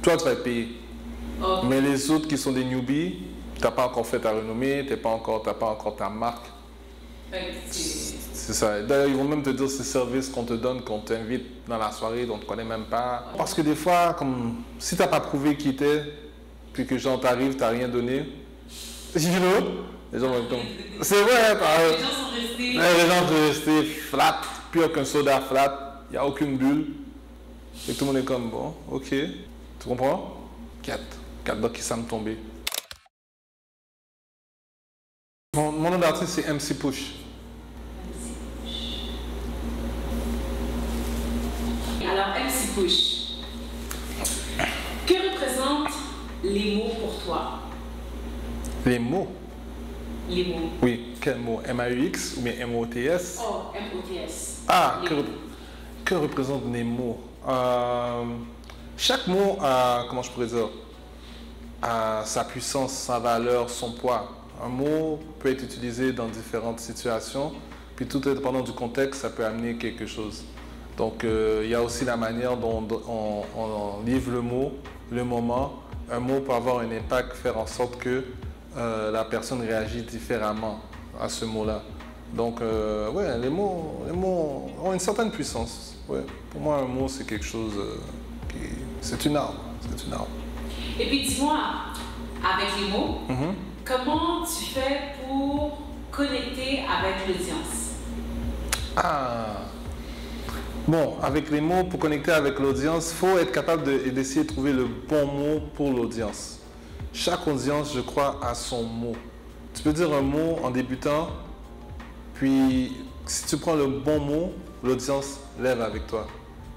toi, tu vas être payé. Ok. Mais les autres qui sont des newbies, tu n'as pas encore fait ta renommée, tu n'as pas encore ta marque. Fait que C'est ça. D'ailleurs, ils vont même te dire ces services qu'on te donne, qu'on t'invite dans la soirée, dont tu ne connais même pas. Parce que des fois, comme si tu n'as pas prouvé qui t'es, puis que genre t'arrives, tu n'as rien donné, you know, les gens vont être comme. C'est vrai, les gens sont restés. les gens sont restés flat, pur qu'un soda flat, il n'y a aucune bulle. Et tout le monde est comme, bon, ok, tu comprends? 4 doigts qui semblent tomber. Mon nom d'artiste, c'est MC Push. Alors, MC Push, que représentent les mots pour toi? Les mots? Les mots. Oui, quel mot? M-A-U-X ou bien M-O-T-S? Oh, M-O-T-S. Ah, Les mots. que représentent les mots? Chaque mot a, comment je pourrais dire, a sa puissance, sa valeur, son poids. Un mot peut être utilisé dans différentes situations, puis tout dépendant du contexte, ça peut amener quelque chose. Donc, il y a aussi la manière dont on livre le mot, le moment. Un mot peut avoir un impact, faire en sorte que la personne réagit différemment à ce mot-là. Donc, ouais, les mots ont une certaine puissance. Ouais. Pour moi, un mot, c'est quelque chose c'est une arme. C'est une arme. Et puis, dis-moi, avec les mots, comment tu fais pour connecter avec l'audience? Ah! Bon, avec les mots, pour connecter avec l'audience, il faut être capable d'essayer de trouver le bon mot pour l'audience. Chaque audience, je crois, a son mot. Tu peux dire un mot en débutant, puis si tu prends le bon mot, l'audience lève avec toi.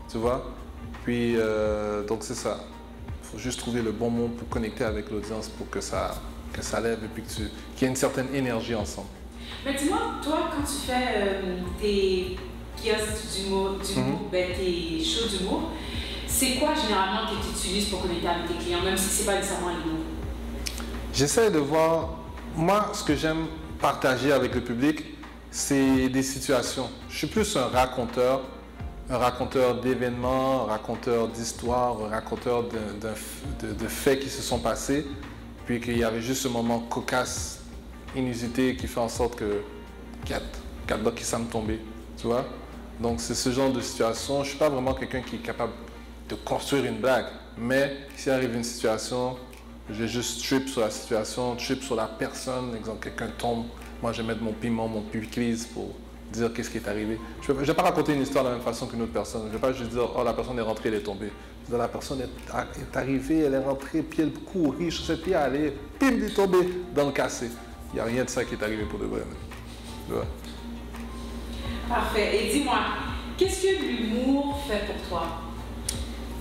Tu vois? Puis, donc c'est ça. Il faut juste trouver le bon mot pour connecter avec l'audience pour que ça lève et puis qu'il y ait une certaine énergie ensemble. Mais dis-moi, toi, quand tu fais tes kiosques d'humour, tes shows d'humour, c'est quoi généralement que tu utilises pour connecter avec tes clients, même si ce n'est pas nécessairement l'humour? J'essaie de voir, moi, ce que j'aime partager avec le public, c'est des situations. Je suis plus un raconteur d'événements, un raconteur d'histoires, un raconteur de faits qui se sont passés, puis qu'il y avait juste ce moment cocasse, inusité, qui fait en sorte que 4 doigts qui semblent tomber, tu vois? Donc c'est ce genre de situation. Je ne suis pas vraiment quelqu'un qui est capable de construire une blague, mais s'il arrive une situation, je vais juste trip sur la situation, trip sur la personne. Exemple, quelqu'un tombe, moi je vais mettre mon piment, mon pupilise pour dire qu'est-ce qui est arrivé. Je ne vais pas raconter une histoire de la même façon qu'une autre personne. Je ne vais pas juste dire, oh la personne est rentrée, elle est tombée. Je vais dire, la personne est arrivée, elle est rentrée, puis elle courit, chaussette, puis elle est, pim, elle est tombée dans le cassé. Il n'y a rien de ça qui est arrivé pour de vrai. Ouais. Parfait. Et dis-moi, qu'est-ce que l'humour fait pour toi?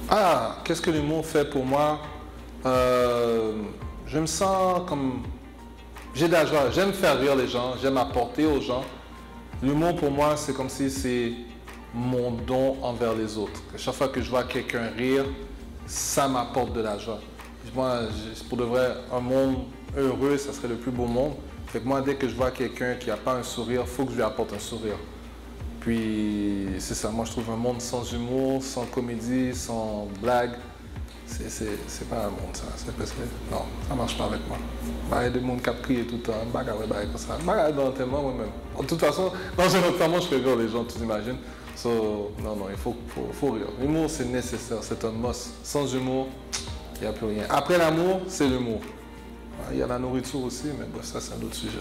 Ah, qu'est-ce que l'humour fait pour moi? Je me sens comme... J'ai de la joie, j'aime faire rire les gens, j'aime apporter aux gens. L'humour pour moi, c'est comme si c'est mon don envers les autres. Chaque fois que je vois quelqu'un rire, ça m'apporte de la joie. Moi, pour de vrai, un monde heureux, ça serait le plus beau monde. Fait que moi, dès que je vois quelqu'un qui n'a pas un sourire, il faut que je lui apporte un sourire. Puis, c'est ça, moi je trouve un monde sans humour, sans comédie, sans blague. C'est pas un monde ça, non, ça marche pas avec moi. Il y a des gens qui crient tout le temps, bagarre comme ça. Bagarre dans l'enterrement moi-même. De toute façon, dans un enterrement, je fais rire les gens, tu t'imagines. Non, il faut rire. L'humour, c'est nécessaire, c'est un must. Sans humour, il n'y a plus rien. Après l'amour, c'est l'humour. Il y a la nourriture aussi, mais bon, ça, c'est un autre sujet.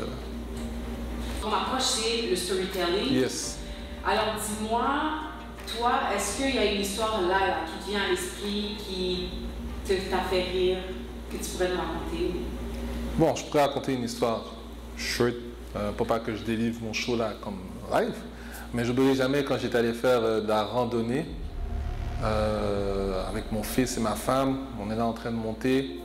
Ton approche, c'est le storytelling. Yes. Alors, dis-moi, toi, est-ce qu'il y a une histoire là qui te vient à l'esprit, qui t'a fait rire, que tu pourrais me raconter? Bon, je pourrais raconter une histoire short, pour pas que je délivre mon show là comme live. Mais je n'oublierai jamais quand j'étais allé faire de la randonnée avec mon fils et ma femme. On est là en train de monter.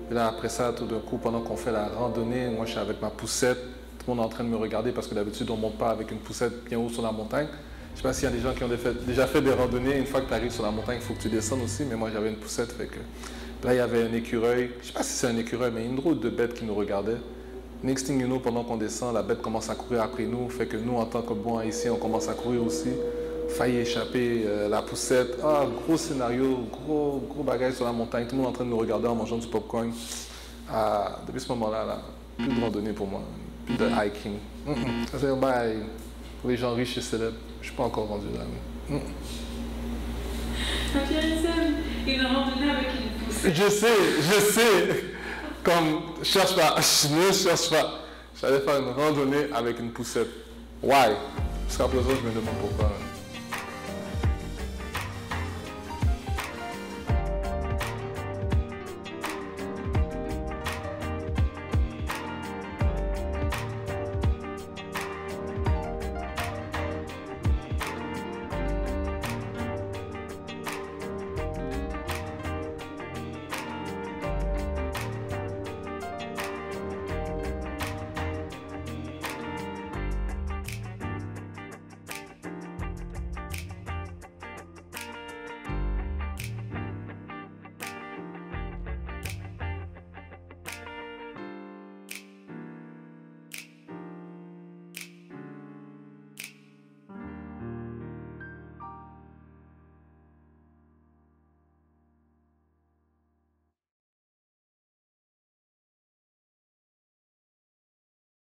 Et là, après ça, tout d'un coup, pendant qu'on fait la randonnée, moi je suis avec ma poussette. Tout le monde est en train de me regarder parce que d'habitude, on ne monte pas avec une poussette bien haut sur la montagne. Je ne sais pas s'il y a des gens qui ont déjà fait des randonnées. Une fois que tu arrives sur la montagne, il faut que tu descendes aussi. Mais moi, j'avais une poussette. Fait que... Là, il y avait un écureuil. Je ne sais pas si c'est un écureuil, mais une drôle de bête qui nous regardait. Next thing you know, pendant qu'on descend, la bête commence à courir après nous. Fait que nous, en tant que bons haïtiens, on commence à courir aussi. failli échapper, la poussette. Ah, gros scénario, gros bagage sur la montagne. Tout le monde en train de nous regarder en mangeant du popcorn. Ah, depuis ce moment-là, là, plus de randonnée pour moi, plus de hiking. Ça c'est un bail pour les gens riches et célèbres. Je suis pas encore rendu là. Une randonnée avec une poussette. Je sais. Comme, je ne cherche pas. J'allais faire une randonnée avec une poussette. Why? Jusqu'à présent, je me demande pourquoi.